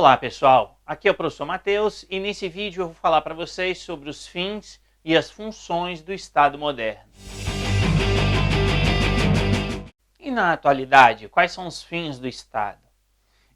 Olá pessoal, aqui é o professor Matheus e nesse vídeo eu vou falar para vocês sobre os fins e as funções do Estado moderno. E na atualidade, quais são os fins do Estado?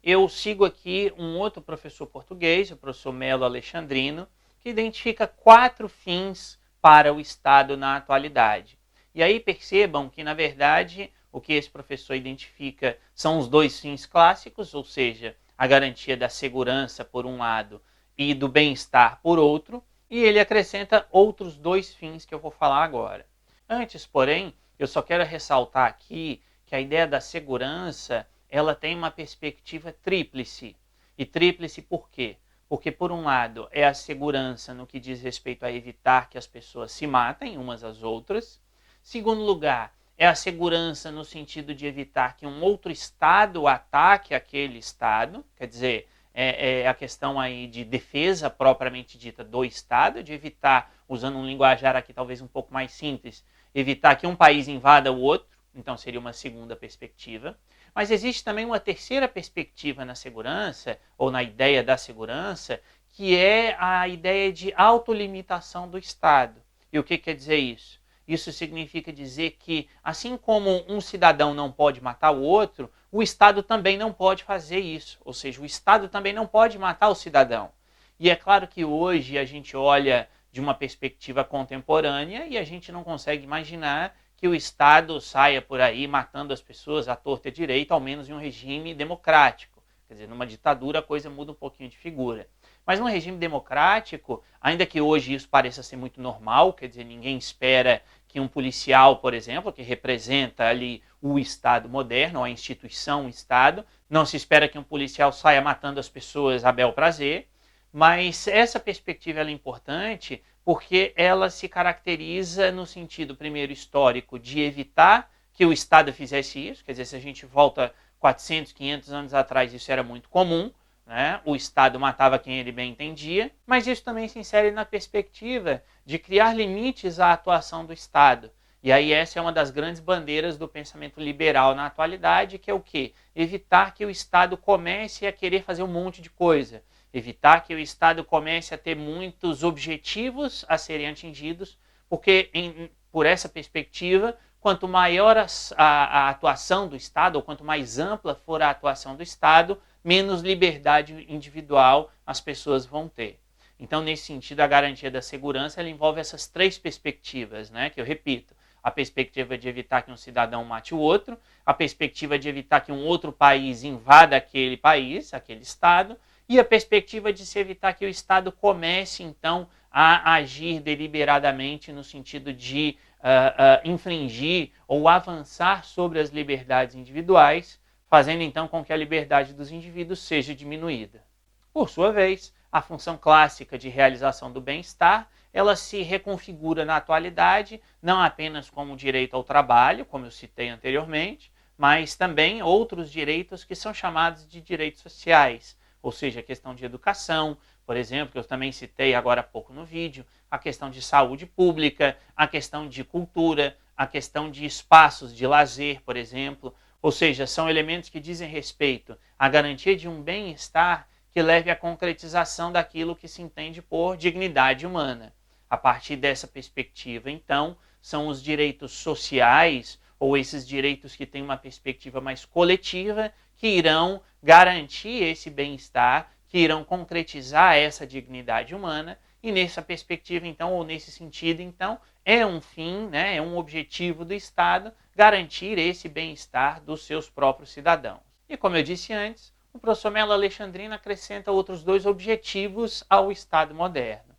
Eu sigo aqui um outro professor português, o professor Melo Alexandrino, que identifica 4 fins para o Estado na atualidade. E aí percebam que, na verdade, o que esse professor identifica são os 2 fins clássicos, ou seja, a garantia da segurança por um lado e do bem-estar por outro, e ele acrescenta outros 2 fins que eu vou falar agora. Antes, porém, eu só quero ressaltar aqui que a ideia da segurança ela tem uma perspectiva tríplice. E tríplice por quê? Porque, por um lado, é a segurança no que diz respeito a evitar que as pessoas se matem umas às outras. Segundo lugar, é a segurança no sentido de evitar que um outro Estado ataque aquele Estado, quer dizer, é a questão aí de defesa propriamente dita do Estado, de evitar, usando um linguajar aqui talvez um pouco mais simples, evitar que um país invada o outro, então seria uma segunda perspectiva. Mas existe também uma terceira perspectiva na segurança, ou na ideia da segurança, que é a ideia de autolimitação do Estado. E o que quer dizer isso? Isso significa dizer que, assim como um cidadão não pode matar o outro, o Estado também não pode fazer isso. Ou seja, o Estado também não pode matar o cidadão. E é claro que hoje a gente olha de uma perspectiva contemporânea e a gente não consegue imaginar que o Estado saia por aí matando as pessoas à torta e à direita, ao menos em um regime democrático. Quer dizer, numa ditadura a coisa muda um pouquinho de figura. Mas num regime democrático, ainda que hoje isso pareça ser muito normal, quer dizer, ninguém espera que um policial, por exemplo, que representa ali o Estado moderno, a instituição Estado, não se espera que um policial saia matando as pessoas a bel prazer, mas essa perspectiva é importante porque ela se caracteriza no sentido, primeiro, histórico, de evitar que o Estado fizesse isso, quer dizer, se a gente volta 400, 500 anos atrás, isso era muito comum, né? O Estado matava quem ele bem entendia, mas isso também se insere na perspectiva de criar limites à atuação do Estado. E aí essa é uma das grandes bandeiras do pensamento liberal na atualidade, que é o quê? Evitar que o Estado comece a querer fazer um monte de coisa. Evitar que o Estado comece a ter muitos objetivos a serem atingidos, porque por essa perspectiva, quanto maior a atuação do Estado, ou quanto mais ampla for a atuação do Estado, menos liberdade individual as pessoas vão ter. Então, nesse sentido, a garantia da segurança ela envolve essas 3 perspectivas, né, que eu repito. A perspectiva de evitar que um cidadão mate o outro, a perspectiva de evitar que um outro país invada aquele país, aquele Estado, e a perspectiva de se evitar que o Estado comece, então, a agir deliberadamente no sentido de infringir ou avançar sobre as liberdades individuais, fazendo então com que a liberdade dos indivíduos seja diminuída. Por sua vez, a função clássica de realização do bem-estar, ela se reconfigura na atualidade, não apenas como direito ao trabalho, como eu citei anteriormente, mas também outros direitos que são chamados de direitos sociais, ou seja, a questão de educação, por exemplo, que eu também citei agora há pouco no vídeo, a questão de saúde pública, a questão de cultura, a questão de espaços de lazer, por exemplo, ou seja, são elementos que dizem respeito à garantia de um bem-estar que leve à concretização daquilo que se entende por dignidade humana. A partir dessa perspectiva, então, são os direitos sociais, ou esses direitos que têm uma perspectiva mais coletiva, que irão garantir esse bem-estar, que irão concretizar essa dignidade humana, e nessa perspectiva, então, ou nesse sentido, então, é um fim, né, é um objetivo do Estado garantir esse bem-estar dos seus próprios cidadãos. E como eu disse antes, o professor Melo Alexandrino acrescenta outros 2 objetivos ao Estado moderno.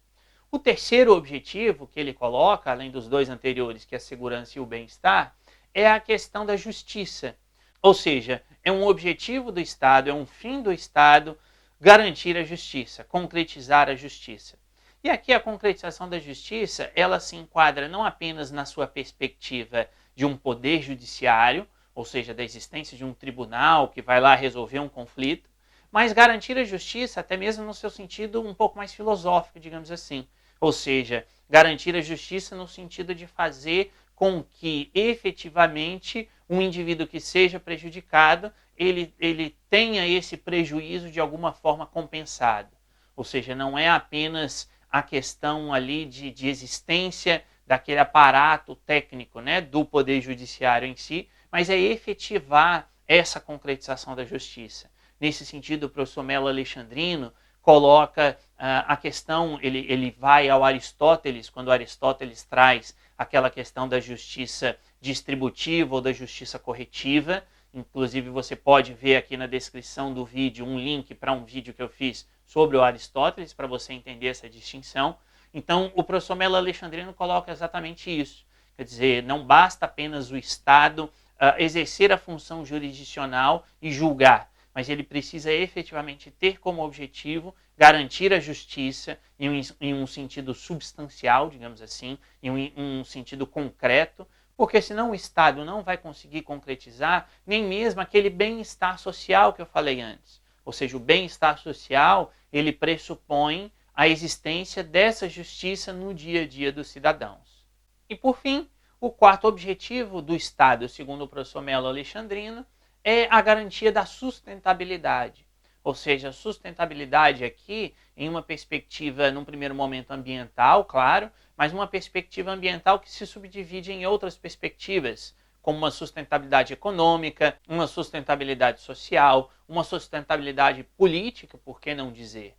O terceiro objetivo que ele coloca, além dos 2 anteriores, que é a segurança e o bem-estar, é a questão da justiça. Ou seja, é um objetivo do Estado, é um fim do Estado garantir a justiça, concretizar a justiça. E aqui a concretização da justiça, ela se enquadra não apenas na sua perspectiva de um poder judiciário, ou seja, da existência de um tribunal que vai lá resolver um conflito, mas garantir a justiça até mesmo no seu sentido um pouco mais filosófico, digamos assim. Ou seja, garantir a justiça no sentido de fazer com que efetivamente um indivíduo que seja prejudicado, ele tenha esse prejuízo de alguma forma compensado. Ou seja, não é apenas a questão ali de existência daquele aparato técnico, né, do Poder Judiciário em si, mas é efetivar essa concretização da justiça. Nesse sentido, o professor Melo Alexandrino coloca a questão, ele vai ao Aristóteles, quando Aristóteles traz aquela questão da justiça distributiva ou da justiça corretiva. Inclusive, você pode ver aqui na descrição do vídeo um link para um vídeo que eu fiz sobre o Aristóteles, para você entender essa distinção. Então, o professor Melo Alexandrino coloca exatamente isso. Quer dizer, não basta apenas o Estado exercer a função jurisdicional e julgar, mas ele precisa efetivamente ter como objetivo garantir a justiça em um sentido substancial, digamos assim, em um sentido concreto, porque senão o Estado não vai conseguir concretizar nem mesmo aquele bem-estar social que eu falei antes. Ou seja, o bem-estar social, ele pressupõe a existência dessa justiça no dia a dia dos cidadãos. E por fim, o quarto objetivo do Estado, segundo o professor Melo Alexandrino, é a garantia da sustentabilidade. Ou seja, a sustentabilidade aqui em uma perspectiva, num primeiro momento ambiental, claro, mas uma perspectiva ambiental que se subdivide em outras perspectivas, como uma sustentabilidade econômica, uma sustentabilidade social, uma sustentabilidade política, por que não dizer?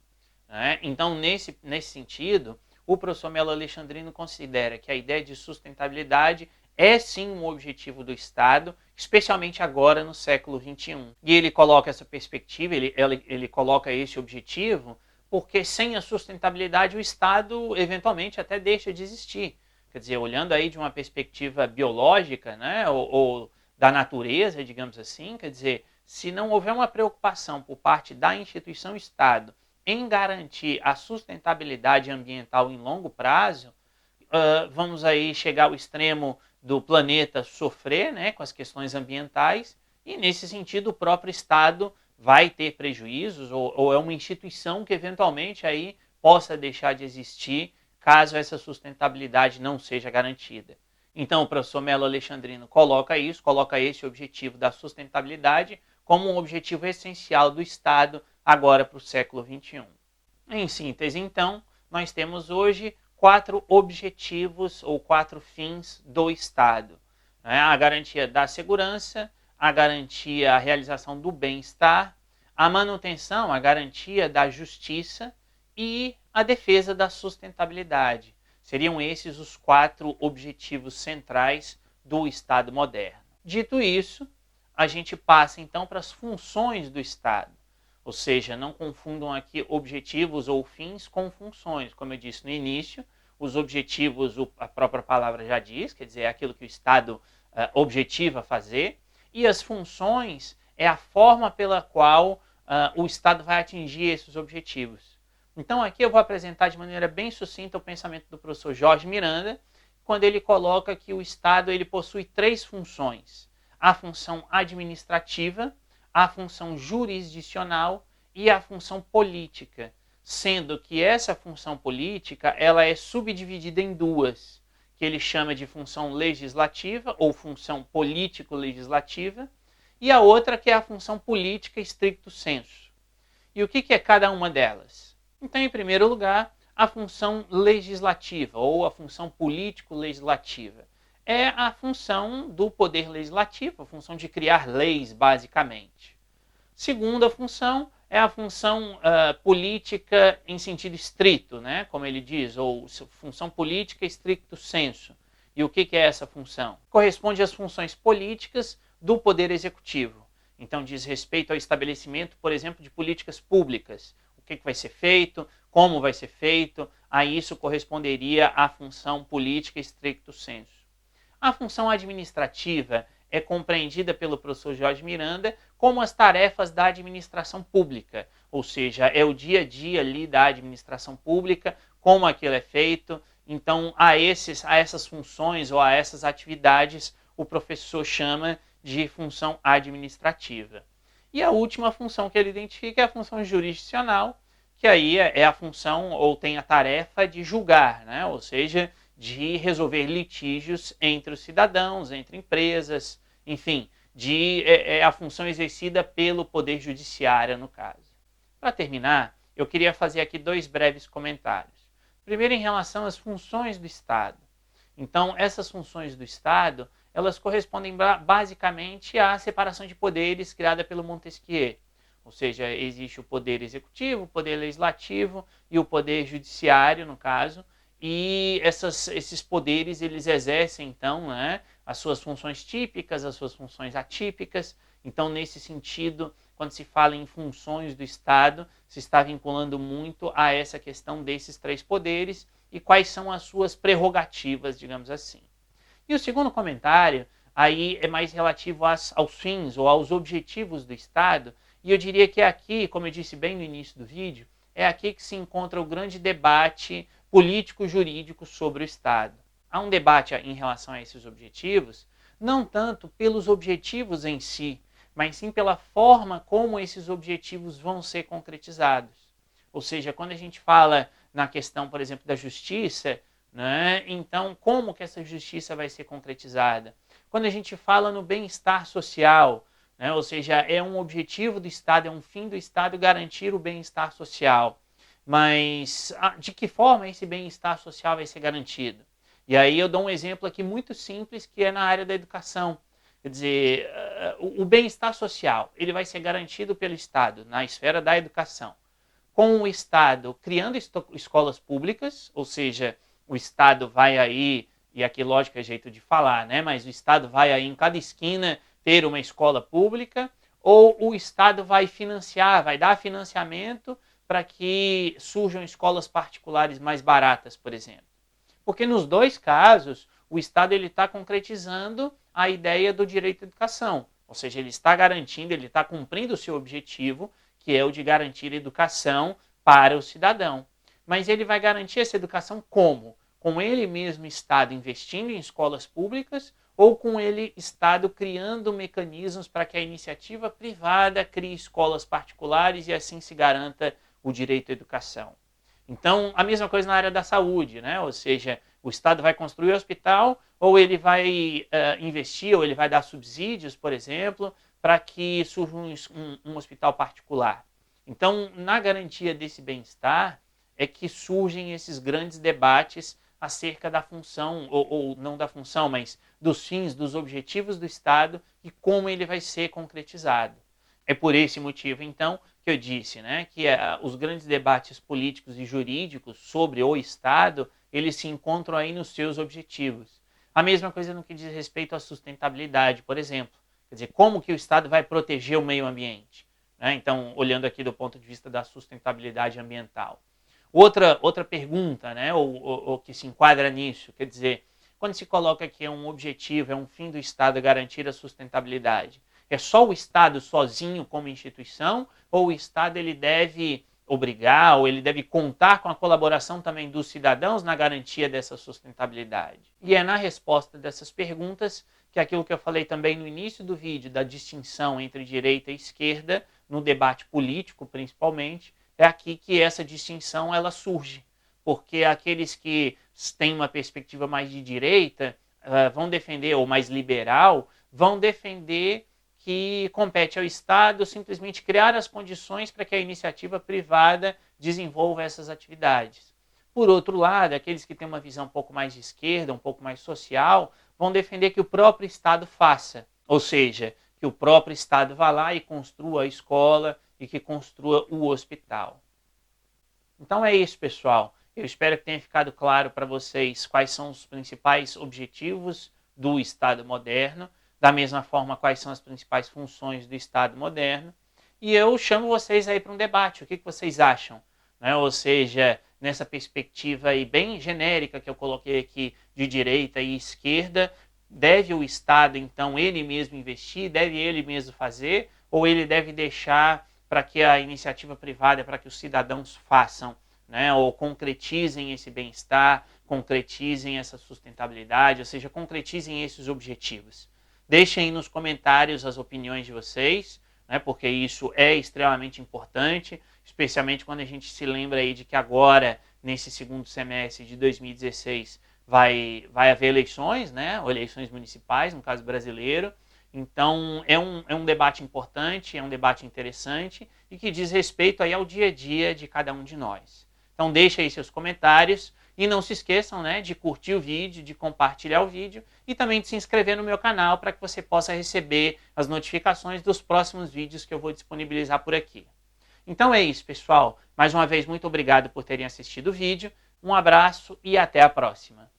Então, nesse sentido, o professor Melo Alexandrino considera que a ideia de sustentabilidade é sim um objetivo do Estado, especialmente agora no século XXI. E ele coloca essa perspectiva, ele coloca esse objetivo, porque sem a sustentabilidade o Estado eventualmente até deixa de existir. Quer dizer, olhando aí de uma perspectiva biológica, né, ou da natureza, digamos assim, quer dizer, se não houver uma preocupação por parte da instituição Estado em garantir a sustentabilidade ambiental em longo prazo, vamos aí chegar ao extremo do planeta sofrer, né, com as questões ambientais, e nesse sentido o próprio Estado vai ter prejuízos, ou é uma instituição que eventualmente aí possa deixar de existir caso essa sustentabilidade não seja garantida. Então o professor Melo Alexandrino coloca esse objetivo da sustentabilidade como um objetivo essencial do Estado agora para o século XXI. Em síntese, então, nós temos hoje 4 objetivos ou 4 fins do Estado. A garantia da segurança, a garantia, a realização do bem-estar, a manutenção, a garantia da justiça e a defesa da sustentabilidade. Seriam esses os 4 objetivos centrais do Estado moderno. Dito isso, a gente passa então para as funções do Estado. Ou seja, não confundam aqui objetivos ou fins com funções. Como eu disse no início, os objetivos, a própria palavra já diz, quer dizer, é aquilo que o Estado objetiva fazer. E as funções é a forma pela qual o Estado vai atingir esses objetivos. Então aqui eu vou apresentar de maneira bem sucinta o pensamento do professor Jorge Miranda, quando ele coloca que o Estado ele possui 3 funções. A função administrativa, a função jurisdicional e a função política, sendo que essa função política ela é subdividida em 2, que ele chama de função legislativa ou função político-legislativa, e a outra que é a função política stricto sensu. E o que é cada uma delas? Então, em primeiro lugar, a função legislativa ou a função político-legislativa. É a função do poder legislativo, a função de criar leis, basicamente. Segunda função é a função política em sentido estrito, né? Como ele diz, ou função política stricto sensu. E o que é essa função? Corresponde às funções políticas do poder executivo. Então, diz respeito ao estabelecimento, por exemplo, de políticas públicas. O que vai ser feito, como vai ser feito, a isso corresponderia à função política stricto sensu. A função administrativa é compreendida pelo professor Jorge Miranda como as tarefas da administração pública, ou seja, é o dia a dia ali da administração pública, como aquilo é feito. Então, a essas funções ou a essas atividades, o professor chama de função administrativa. E a última função que ele identifica é a função jurisdicional, que aí é a função ou tem a tarefa de julgar, né? Ou seja, de resolver litígios entre os cidadãos, entre empresas, enfim, a função exercida pelo Poder Judiciário, no caso. Para terminar, eu queria fazer aqui 2 breves comentários. Primeiro, em relação às funções do Estado. Então, essas funções do Estado, elas correspondem basicamente à separação de poderes criada pelo Montesquieu. Ou seja, existe o poder executivo, o poder legislativo e o poder judiciário, no caso, e esses poderes eles exercem, então, né, as suas funções típicas, as suas funções atípicas. Então, nesse sentido, quando se fala em funções do Estado, se está vinculando muito a essa questão desses 3 poderes e quais são as suas prerrogativas, digamos assim. E o segundo comentário aí é mais relativo aos fins ou aos objetivos do Estado, e eu diria que aqui, como eu disse bem no início do vídeo, é aqui que se encontra o grande debate político-jurídico sobre o Estado. Há um debate em relação a esses objetivos, não tanto pelos objetivos em si, mas sim pela forma como esses objetivos vão ser concretizados. Ou seja, quando a gente fala na questão, por exemplo, da justiça, né, então como que essa justiça vai ser concretizada? Quando a gente fala no bem-estar social, né, ou seja, é um objetivo do Estado, é um fim do Estado garantir o bem-estar social. Mas de que forma esse bem-estar social vai ser garantido? E aí eu dou um exemplo aqui muito simples, que é na área da educação. Quer dizer, o bem-estar social ele vai ser garantido pelo Estado na esfera da educação, com o Estado criando escolas públicas, ou seja, o Estado vai aí, e aqui lógico é jeito de falar, né? Mas o Estado vai aí em cada esquina ter uma escola pública, ou o Estado vai financiar, vai dar financiamento para que surjam escolas particulares mais baratas, por exemplo. Porque nos 2 casos, o Estado está concretizando a ideia do direito à educação. Ou seja, ele está garantindo, ele está cumprindo o seu objetivo, que é o de garantir educação para o cidadão. Mas ele vai garantir essa educação como? Com ele mesmo, Estado, investindo em escolas públicas, ou com ele, Estado, criando mecanismos para que a iniciativa privada crie escolas particulares e assim se garanta o direito à educação. Então, a mesma coisa na área da saúde, né? Ou seja, o Estado vai construir o hospital, ou ele vai investir, ou ele vai dar subsídios, por exemplo, para que surja um hospital particular. Então, na garantia desse bem-estar, é que surgem esses grandes debates acerca da função, ou não da função, mas dos fins, dos objetivos do Estado e como ele vai ser concretizado. É por esse motivo, então, que eu disse, né, que os grandes debates políticos e jurídicos sobre o Estado, eles se encontram aí nos seus objetivos. A mesma coisa no que diz respeito à sustentabilidade, por exemplo. Quer dizer, como que o Estado vai proteger o meio ambiente? Né? Então, olhando aqui do ponto de vista da sustentabilidade ambiental. Outra pergunta, né, ou que se enquadra nisso, quer dizer, quando se coloca que é um objetivo, é um fim do Estado garantir a sustentabilidade, é só o Estado sozinho como instituição, ou o Estado ele deve obrigar, ou ele deve contar com a colaboração também dos cidadãos na garantia dessa sustentabilidade? E é na resposta dessas perguntas que aquilo que eu falei também no início do vídeo, da distinção entre direita e esquerda, no debate político principalmente, é aqui que essa distinção ela surge. Porque aqueles que têm uma perspectiva mais de direita vão defender, ou mais liberal, vão defender que compete ao Estado simplesmente criar as condições para que a iniciativa privada desenvolva essas atividades. Por outro lado, aqueles que têm uma visão um pouco mais de esquerda, um pouco mais social, vão defender que o próprio Estado faça. Ou seja, que o próprio Estado vá lá e construa a escola e que construa o hospital. Então é isso, pessoal. Eu espero que tenha ficado claro para vocês quais são os principais objetivos do Estado moderno, da mesma forma quais são as principais funções do Estado moderno. E eu chamo vocês aí para um debate. O que vocês acham? Né? Ou seja, nessa perspectiva aí bem genérica que eu coloquei aqui de direita e esquerda, deve o Estado, então, ele mesmo investir? Deve ele mesmo fazer? Ou ele deve deixar para que a iniciativa privada, para que os cidadãos façam, né? Ou concretizem esse bem-estar, concretizem essa sustentabilidade, ou seja, concretizem esses objetivos? Deixem aí nos comentários as opiniões de vocês, né? Porque isso é extremamente importante, especialmente quando a gente se lembra aí de que agora, nesse segundo semestre de 2016, vai haver eleições, né? Ou eleições municipais, no caso brasileiro, Então, é um debate importante, é um debate interessante e que diz respeito aí ao dia a dia de cada um de nós. Então, deixe aí seus comentários e não se esqueçam, né, de curtir o vídeo, de compartilhar o vídeo e também de se inscrever no meu canal para que você possa receber as notificações dos próximos vídeos que eu vou disponibilizar por aqui. Então é isso, pessoal. Mais uma vez, muito obrigado por terem assistido o vídeo. Um abraço e até a próxima.